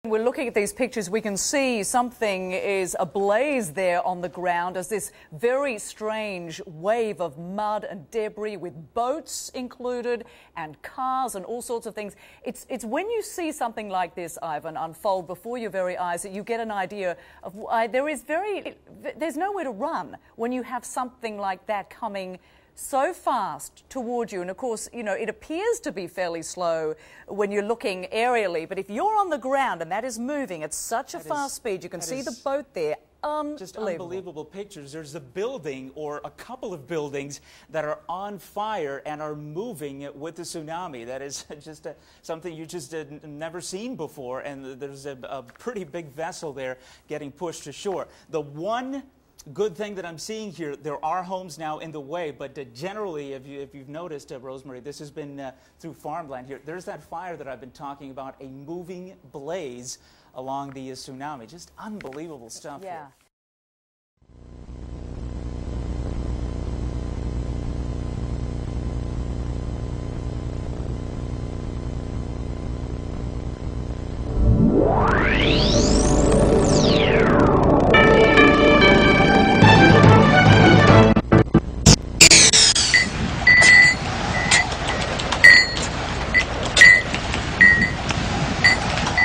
We're looking at these pictures, we can see something is ablaze there on the ground as this very strange wave of mud and debris with boats included and cars and all sorts of things. It's when you see something like this, Ivan, unfold before your very eyes that you get an idea of there's nowhere to run when you have something like that coming so fast toward you. And of course, you know, it appears to be fairly slow when you're looking aerially, but if you're on the ground and that is moving at such a fast speed, you can see the boat there. Just unbelievable pictures. There's a building or a couple of buildings that are on fire and are moving with the tsunami. That is just something you just never seen before, and there's a pretty big vessel there getting pushed to shore. The one good thing that I'm seeing here, there are homes now in the way, but generally, if you've noticed, Rosemary, this has been through farmland here. There's that fire that I've been talking about, a moving blaze along the tsunami. Just unbelievable stuff here.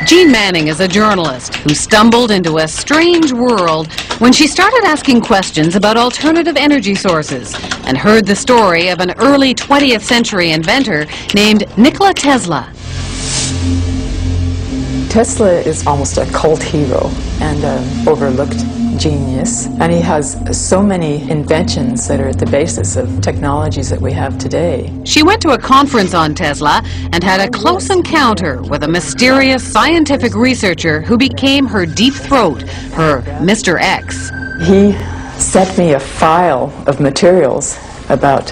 Jean Manning is a journalist who stumbled into a strange world when she started asking questions about alternative energy sources and heard the story of an early 20th century inventor named Nikola Tesla. Tesla is almost a cult hero and an overlooked genius, and he has so many inventions that are at the basis of technologies that we have today. She went to a conference on Tesla and had a close encounter with a mysterious scientific researcher who became her deep throat, her Mr. X. He sent me a file of materials about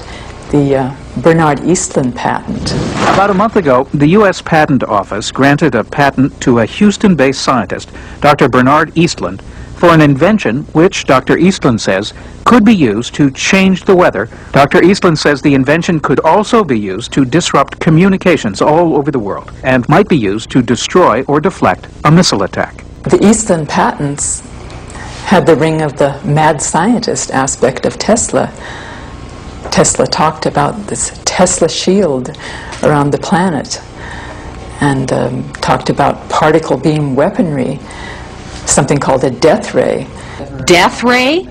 the Bernard Eastlund patent. About a month ago, the U.S. Patent Office granted a patent to a Houston-based scientist, Dr. Bernard Eastlund, for an invention which Dr. Eastlund says could be used to change the weather. Dr. Eastlund says the invention could also be used to disrupt communications all over the world and might be used to destroy or deflect a missile attack. The Eastlund patents had the ring of the mad scientist aspect of Tesla. Tesla talked about this Tesla shield around the planet and talked about particle beam weaponry, something called a death ray. Death ray?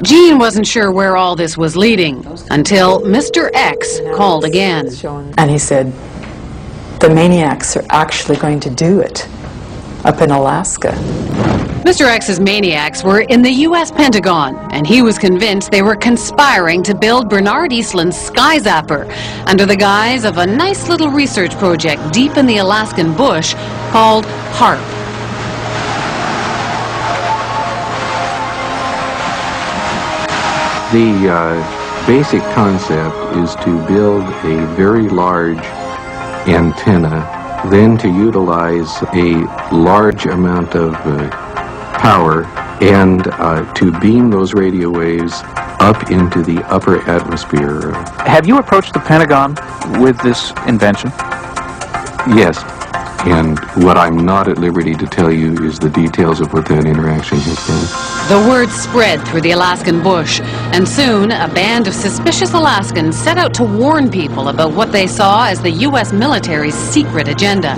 Jean wasn't sure where all this was leading until Mr. X called again. And he said, the maniacs are actually going to do it up in Alaska. Mr. X's maniacs were in the U.S. Pentagon, and he was convinced they were conspiring to build Bernard Eastlund's Sky Zapper under the guise of a nice little research project deep in the Alaskan bush called H.A.A.R.P. The basic concept is to build a very large antenna, then to utilize a large amount of power and to beam those radio waves up into the upper atmosphere. Have you approached the Pentagon with this invention? Yes, and what I'm not at liberty to tell you is the details of what that interaction has been. The word spread through the Alaskan bush, and soon a band of suspicious Alaskans set out to warn people about what they saw as the U.S. military's secret agenda.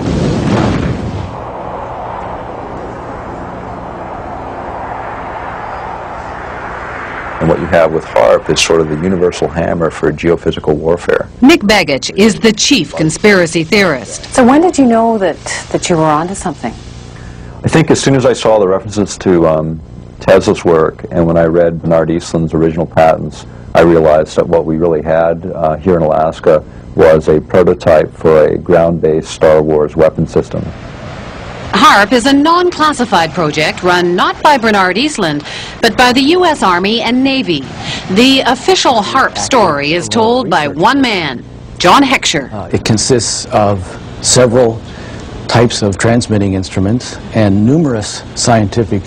And what you have with H.A.A.R.P is sort of the universal hammer for geophysical warfare. Nick Begich is the chief conspiracy theorist. So when did you know that you were onto something? I think as soon as I saw the references to Tesla's work, and when I read Bernard Eastlund's original patents, I realized that what we really had here in Alaska was a prototype for a ground-based Star Wars weapon system. H.A.A.R.P is a non-classified project run not by Bernard Eastlund, but by the U.S. Army and Navy. The official H.A.A.R.P story is told by one man, John H.A.A.R.P. It consists of several types of transmitting instruments and numerous scientific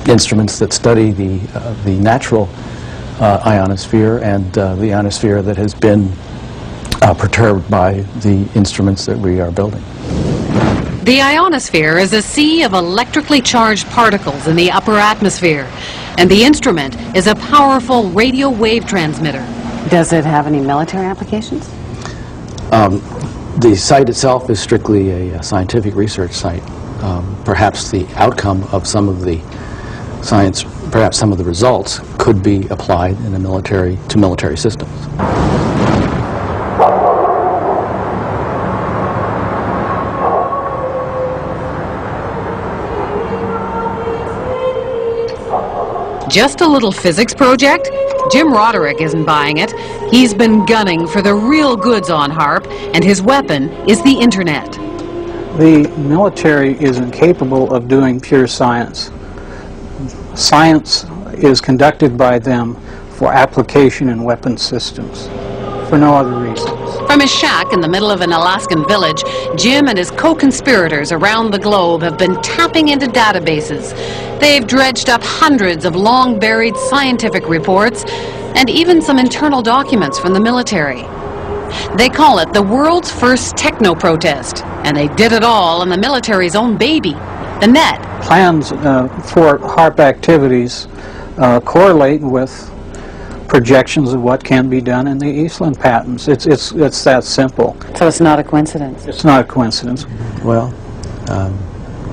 instruments that study the natural ionosphere and the ionosphere that has been perturbed by the instruments that we are building. The ionosphere is a sea of electrically charged particles in the upper atmosphere, and the instrument is a powerful radio wave transmitter. Does it have any military applications? The site itself is strictly a scientific research site. Perhaps the outcome of some of the science, perhaps some of the results, could be applied in to military systems. Just a little physics project? Jim Roderick isn't buying it. He's been gunning for the real goods on HAARP, and his weapon is the internet. The military is incapable of doing pure science. Science is conducted by them for application in weapon systems, for no other reasons. From his shack in the middle of an Alaskan village, Jim and his co-conspirators around the globe have been tapping into databases. They've dredged up hundreds of long-buried scientific reports and even some internal documents from the military. They call it the world's first techno-protest, and they did it all on the military's own baby, the net. Plans for HAARP activities correlate with projections of what can be done in the Eastland patents. It's that simple. So it's not a coincidence? It's not a coincidence. Well,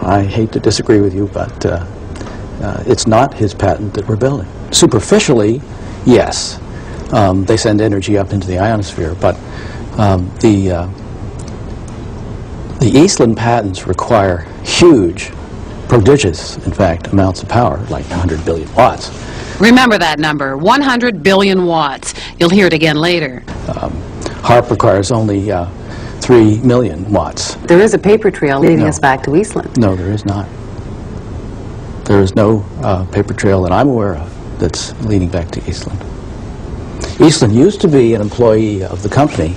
I hate to disagree with you, but it's not his patent that we're building. Superficially, yes, they send energy up into the ionosphere, but the Eastland patents require huge, prodigious, in fact, amounts of power, like 100 billion watts. Remember that number, 100 billion watts. You'll hear it again later. HAARP requires only 3 million watts. There is a paper trail leading us back to Eastland. No, there is not. There is no paper trail that I'm aware of that's leading back to Eastland. Eastland used to be an employee of the company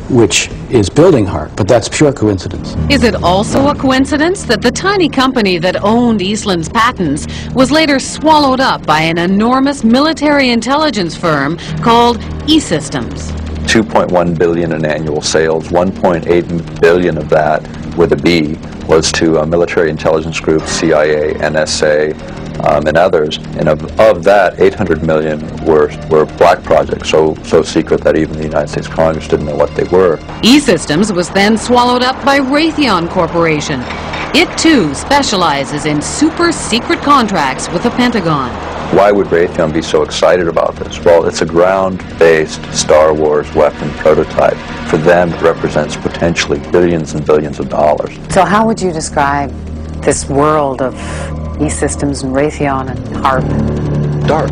which is building HAARP, but that's pure coincidence. Is it also a coincidence that the tiny company that owned Eastland's patents was later swallowed up by an enormous military intelligence firm called E-Systems? $2.1 billion in annual sales, 1.8 billion of that, with a B, was to military intelligence groups, CIA, NSA, and others. And of that, 800 million were black projects, so secret that even the United States Congress didn't know what they were. E-Systems was then swallowed up by Raytheon Corporation. It too specializes in super secret contracts with the Pentagon. Why would Raytheon be so excited about this? Well, it's a ground-based Star Wars weapon prototype. For them, it represents potentially billions and billions of dollars. So how would you describe this world of E-Systems and Raytheon and HAARP? Dark.